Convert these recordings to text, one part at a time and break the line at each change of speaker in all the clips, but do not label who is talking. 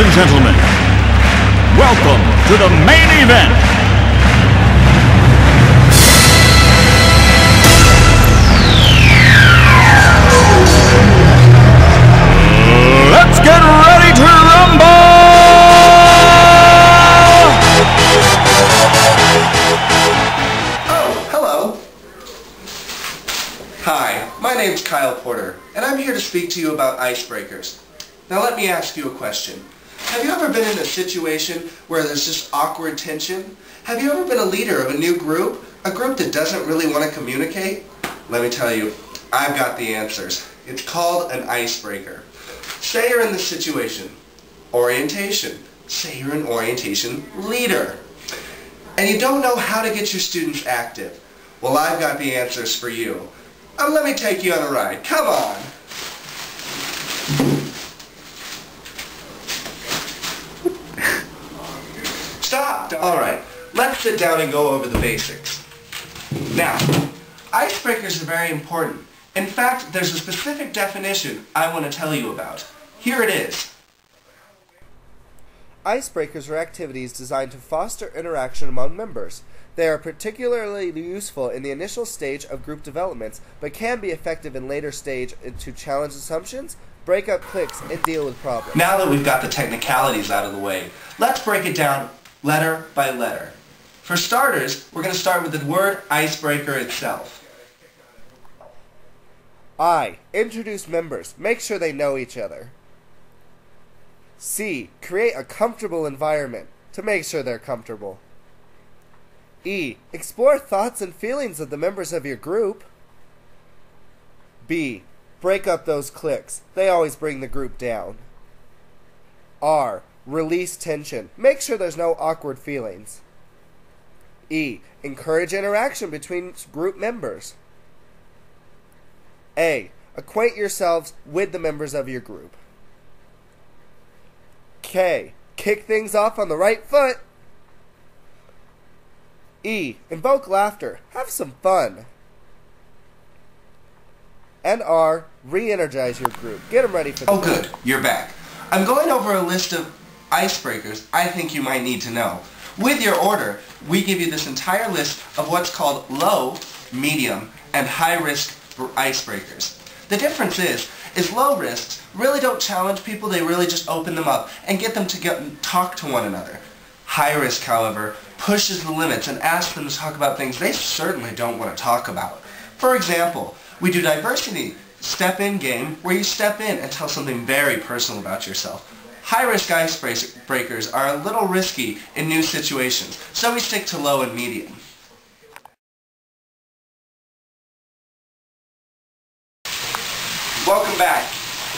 Ladies and gentlemen, welcome to the main event. Let's get ready to rumble!
Oh, hello. Hi, my name's Kyle Porter, and I'm here to speak to you about icebreakers. Now let me ask you a question. Have you ever been in a situation where there's just awkward tension? Have you ever been a leader of a new group? A group that doesn't really want to communicate? Let me tell you, I've got the answers. It's called an icebreaker. Say you're in this situation. Orientation. Say you're an orientation leader. And you don't know how to get your students active. Well, I've got the answers for you. Let me take you on a ride. Come on. Stop! Alright, let's sit down and go over the basics. Now, icebreakers are very important. In fact, there's a specific definition I want to tell you about. Here it is.
Icebreakers are activities designed to foster interaction among members. They are particularly useful in the initial stage of group developments, but can be effective in later stage to challenge assumptions, break up cliques, and deal with problems.
Now that we've got the technicalities out of the way, let's break it down letter by letter. For starters, we're going to start with the word icebreaker itself.
I. Introduce members. Make sure they know each other. C. Create a comfortable environment to make sure they're comfortable. E. Explore thoughts and feelings of the members of your group. B. Break up those cliques. They always bring the group down. R. Release tension. Make sure there's no awkward feelings. E. Encourage interaction between group members. A. Acquaint yourselves with the members of your group. K. Kick things off on the right foot. E. Invoke laughter. Have some fun. And R. Re-energize your group. Get them ready for the
Oh good, you're back. I'm going over a list of icebreakers I think you might need to know. With your order, we give you this entire list of what's called low, medium, and high-risk icebreakers. The difference is low risks really don't challenge people, they really just open them up and get them to talk to one another. High risk, however, pushes the limits and asks them to talk about things they certainly don't want to talk about. For example, we do diversity step-in game where you step in and tell something very personal about yourself. High-risk icebreakers are a little risky in new situations, so we stick to low and medium. Welcome back.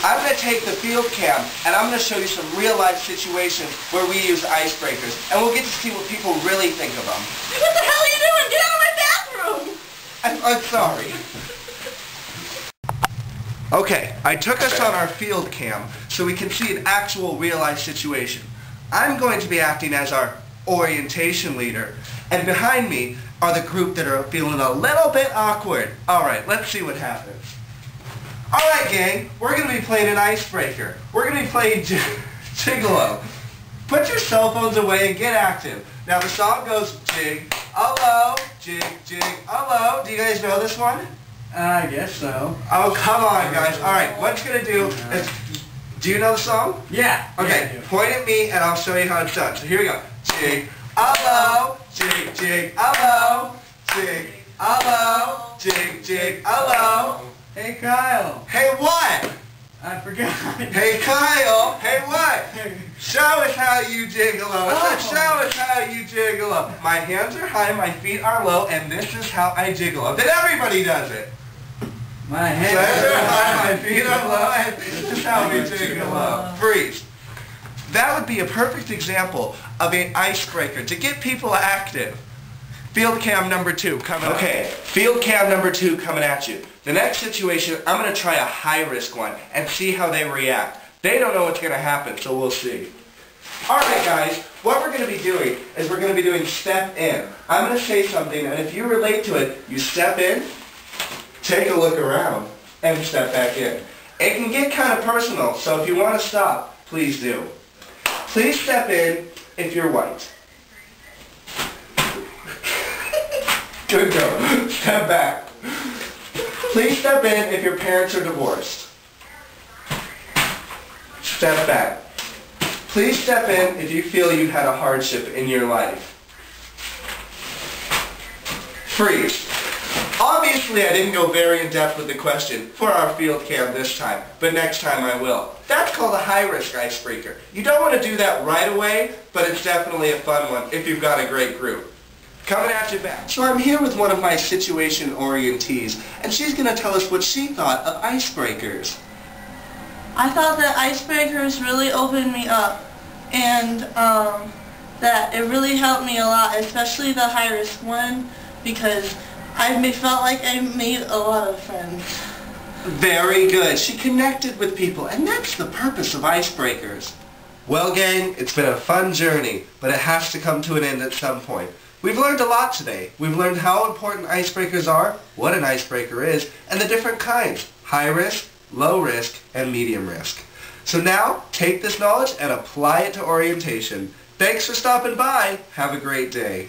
I'm going to take the field cam and I'm going to show you some real-life situations where we use icebreakers, and we'll get to see what people really think of them.
What the hell are you doing? Get out of my bathroom!
I'm sorry. Okay, I took us on our field cam so we can see an actual real-life situation. I'm going to be acting as our orientation leader, and behind me are the group that are feeling a little bit awkward. Alright, let's see what happens. Alright gang, we're going to be playing an icebreaker. We're going to be playing Gigolo. Put your cell phones away and get active. Now the song goes jig-a-lo, jig-jig-a-lo. Do you guys know this one?
I guess so.
Oh, come on, guys. All right, what you're going to do is... Do you know the song?
Yeah.
Okay, point at me and I'll show you how it's done. So here we go. Jig-a-lo, jig-jig-a-lo, jig-a-lo, jig-jig-a-lo.
Hey, Kyle.
Hey, what?
I forgot.
Hey, Kyle. Hey, what? Show us how you jiggle-o. Show us how you jiggle-o. My hands are high, my feet are low, and this is how I jiggle-o. Then everybody does it.
My hands
are high, my feet are low, and this is how we jiggle-o. Freeze. That would be a perfect example of an icebreaker to get people active. Field cam number 2 coming up. Okay, field cam number 2 coming at you. The next situation, I'm going to try a high-risk one and see how they react. They don't know what's going to happen, so we'll see. Alright guys, what we're going to be doing is we're going to be doing step in. I'm going to say something, and if you relate to it, you step in, take a look around, and step back in. It can get kind of personal, so if you want to stop, please do. Please step in if you're white. Good girl. Step back. Please step in if your parents are divorced. Step back. Please step in if you feel you've had a hardship in your life. Freeze. Obviously, I didn't go very in-depth with the question for our field cam this time, but next time I will. That's called a high-risk icebreaker. You don't want to do that right away, but it's definitely a fun one if you've got a great group. Coming at you back. So I'm here with one of my situation orientees, and she's going to tell us what she thought of icebreakers.
I thought that icebreakers really opened me up, and that it really helped me a lot, especially the high-risk one, because I felt like I made a lot of friends.
Very good. She connected with people, and that's the purpose of icebreakers. Well, gang, it's been a fun journey, but it has to come to an end at some point. We've learned a lot today. We've learned how important icebreakers are, what an icebreaker is, and the different kinds: high risk, low risk, and medium risk. So now, take this knowledge and apply it to orientation. Thanks for stopping by. Have a great day.